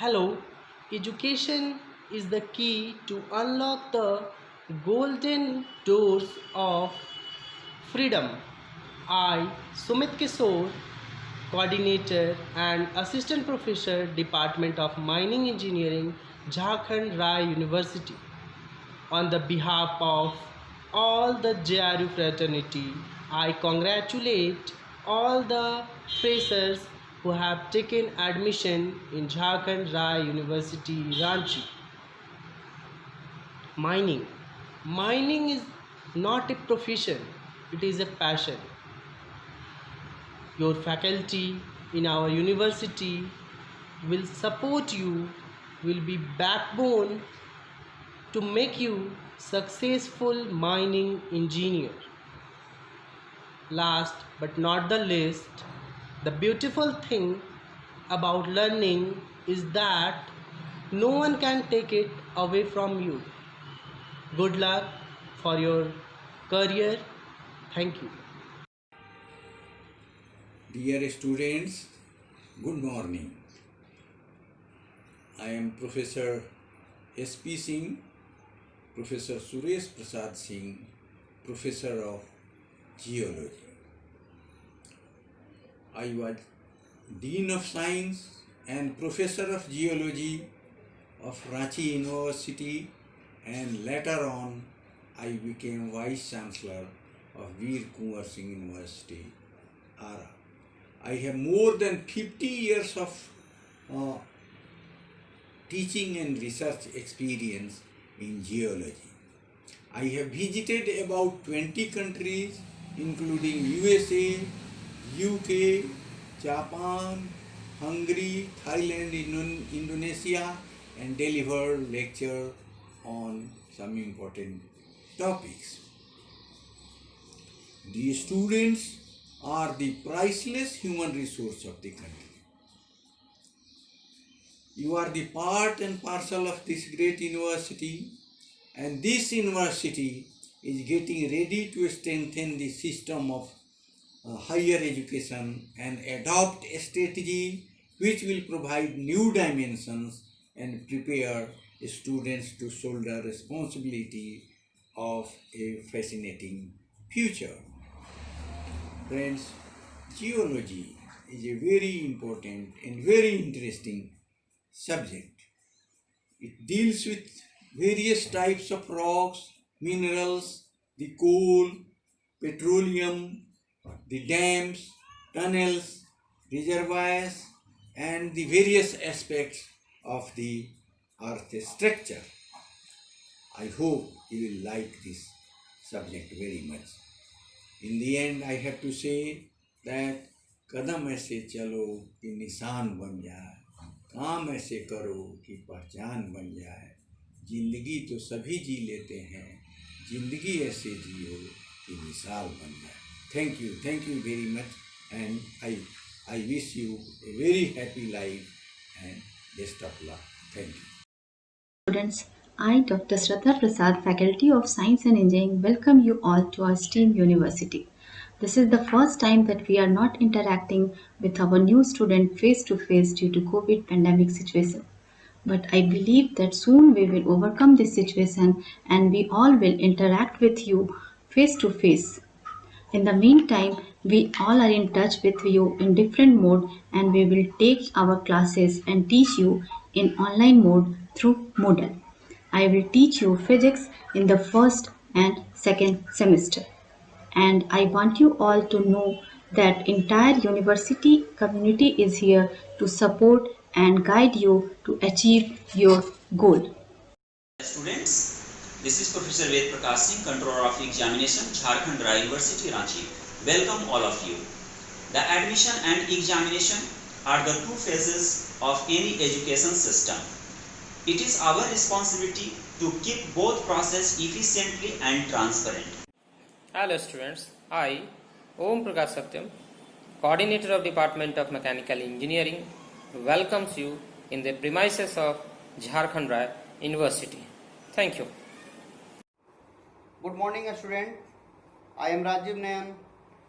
Hello, education is the key to unlock the golden doors of freedom. I, Sumit Kishore, Coordinator and Assistant Professor, Department of Mining Engineering, Jharkhand Rai University, on the behalf of all the JRU fraternity, I congratulate all the freshers who have taken admission in Jharkhand Rai University, Ranchi. Mining. Mining is not a profession, it is a passion. Your faculty in our university will support you, will be backbone to make you successful mining engineer. Last but not the least, the beautiful thing about learning is that no one can take it away from you. Good luck for your career. Thank you. Dear students, good morning. I am Professor S.P. Singh, Professor Suresh Prasad Singh, Professor of Geology. I was Dean of Science and Professor of Geology of Ranchi University, and later on I became Vice Chancellor of Veer Kunwar Singh University, Ara. I have more than 50 years of teaching and research experience in geology. I have visited about 20 countries including USA, UK, Japan, Hungary, Thailand, Indonesia, and delivered lecture on some important topics. The students are the priceless human resource of the country. You are the part and parcel of this great university, and this university is getting ready to strengthen the system of higher education and adopt a strategy which will provide new dimensions and prepare students to shoulder responsibility of a fascinating future. Friends, geology is a very important and very interesting subject. It deals with various types of rocks, minerals, the coal, petroleum, the dams, tunnels, reservoirs, and the various aspects of the earth structure. I hope you will like this subject very much. In the end, I have to say that कदम ऐसे चलो कि निशान बन जाए, काम ऐसे करो कि पहचान बन जाए, जिंदगी तो सभी जी लेते हैं, जिंदगी ऐसे जियो कि मिसाल बन जाए. Thank you very much, and I wish you a very happy life and best of luck. Thank you. Students, I, Dr. Shraddha Prasad, Faculty of Science and Engineering, welcome you all to our STEAM University. This is the first time that we are not interacting with our new student face to face due to COVID pandemic situation. But I believe that soon we will overcome this situation and we all will interact with you face to face. In the meantime, we all are in touch with you in different mode and we will take our classes and teach you in online mode through Moodle. I will teach you physics in the first and second semester. And I want you all to know that entire university community is here to support and guide you to achieve your goal. Students, this is Professor Ved Prakash Singh, Controller of Examination, Jharkhand Rai University, Ranchi. Welcome all of you. The admission and examination are the two phases of any education system. It is our responsibility to keep both process efficiently and transparent. Hello students, I, Om Prakash Satyam, Coordinator of Department of Mechanical Engineering, welcomes you in the premises of Jharkhand Rai University. Thank you. Good morning, student. I am Rajiv Nayan,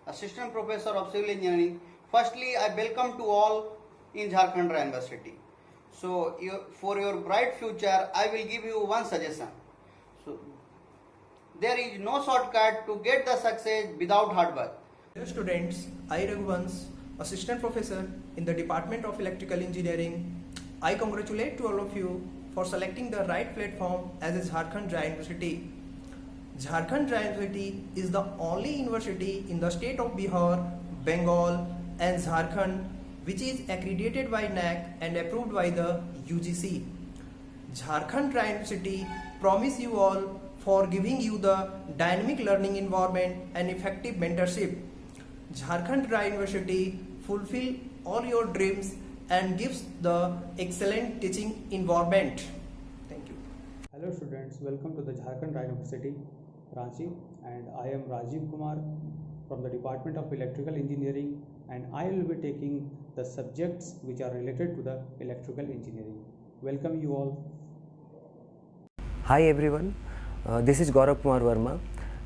Assistant Professor of Civil Engineering. Firstly, I welcome to all in Jharkhand Rai University. So for your bright future, I will give you one suggestion. So there is no shortcut to get the success without hard work. Dear students, I Raghuvans, Assistant Professor in the Department of Electrical Engineering. I congratulate to all of you for selecting the right platform as a Jharkhand Dry University. Jharkhand Dry University is the only university in the state of Bihar, Bengal and Jharkhand which is accredited by NAC and approved by the UGC. Jharkhand Dry University promise you all for giving you the dynamic learning environment and effective mentorship. Jharkhand Dry University fulfill all your dreams and gives the excellent teaching environment. Thank you. Hello students, welcome to the Jharkhand Dry University, Ranchi, and I am Rajiv Kumar from the Department of Electrical Engineering, and I will be taking the subjects which are related to the electrical engineering. Welcome you all. Hi everyone, this is Gaurav Kumar Verma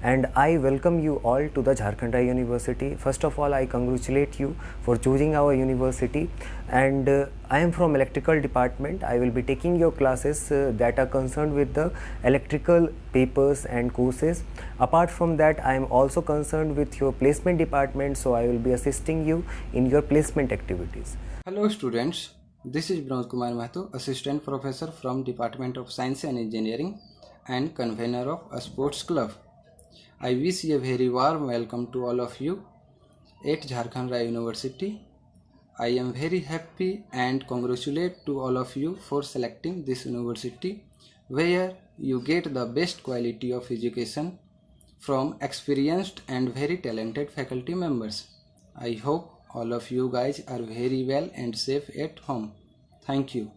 and I welcome you all to the Jharkhand Dry University. First of all, I congratulate you for choosing our university, and I am from electrical department. I will be taking your classes that are concerned with the electrical papers and courses. Apart from that, I am also concerned with your placement department, so I will be assisting you in your placement activities. Hello students, this is Bronze Kumar Mahato, Assistant Professor from Department of Science and Engineering and convener of a sports club. I wish you a very warm welcome to all of you at Jharkhand Dry University. I am very happy and congratulate to all of you for selecting this university where you get the best quality of education from experienced and very talented faculty members. I hope all of you guys are very well and safe at home. Thank you.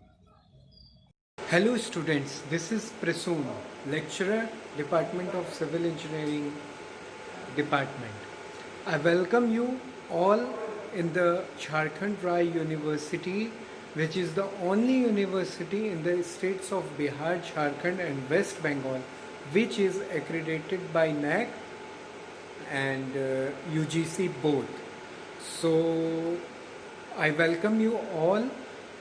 Hello students, this is Prasoon, lecturer, Department of Civil Engineering Department. I welcome you all in the Jharkhand Dry University, which is the only university in the states of Bihar, Jharkhand and West Bengal which is accredited by NAC and UGC both. So I welcome you all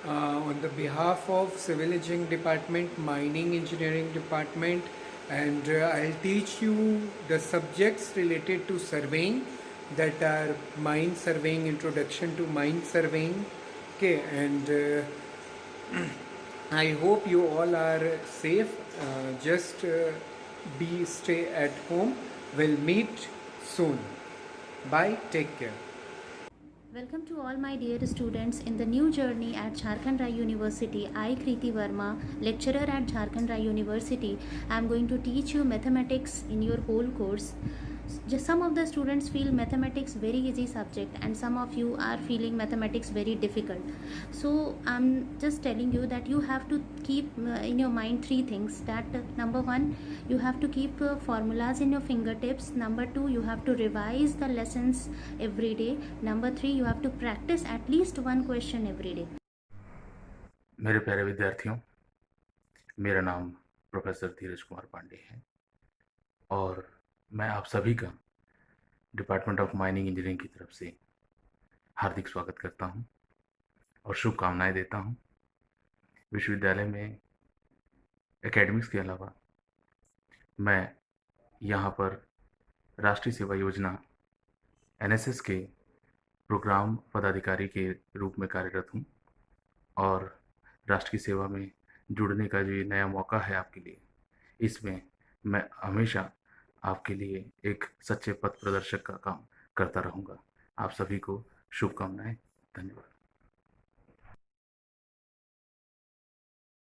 on the behalf of Civil Engineering Department, Mining Engineering Department, and I'll teach you the subjects related to surveying, that are mine surveying, introduction to mine surveying. Okay, and I hope you all are safe. Just stay at home. We'll meet soon. Bye. Take care. Welcome to all my dear students in the new journey at Jharkhand Dry University. I, Kriti Verma, lecturer at Jharkhand Dry University, I am going to teach you mathematics in your whole course. Just some of the students feel mathematics very easy subject and some of you are feeling mathematics very difficult. So I'm just telling you that you have to keep in your mind three things. That number one, you have to keep formulas in your fingertips. Number two, you have to revise the lessons every day. Number three, you have to practice at least one question every day. मेरे प्यारे विद्यार्थियों, मेरा नाम professor धीरज कुमार पांडे है और मैं आप सभी का डिपार्टमेंट ऑफ माइनिंग इंजीनियरिंग की तरफ से हार्दिक स्वागत करता हूं और शुभकामनाएं देता हूं। विश्वविद्यालय में एकेडमिक्स के अलावा मैं यहां पर राष्ट्रीय सेवा योजना NSS के प्रोग्राम पदाधिकारी के रूप में कार्यरत हूं और राष्ट्र की सेवा में जुड़ने का जो ये नया मौका है आपके लिए, इसमें मैं हमेशा आपके लिए एक सच्चे पथ प्रदर्शक का काम करता रहूँगा। आप सभी को शुभकामनाएं। धन्यवाद।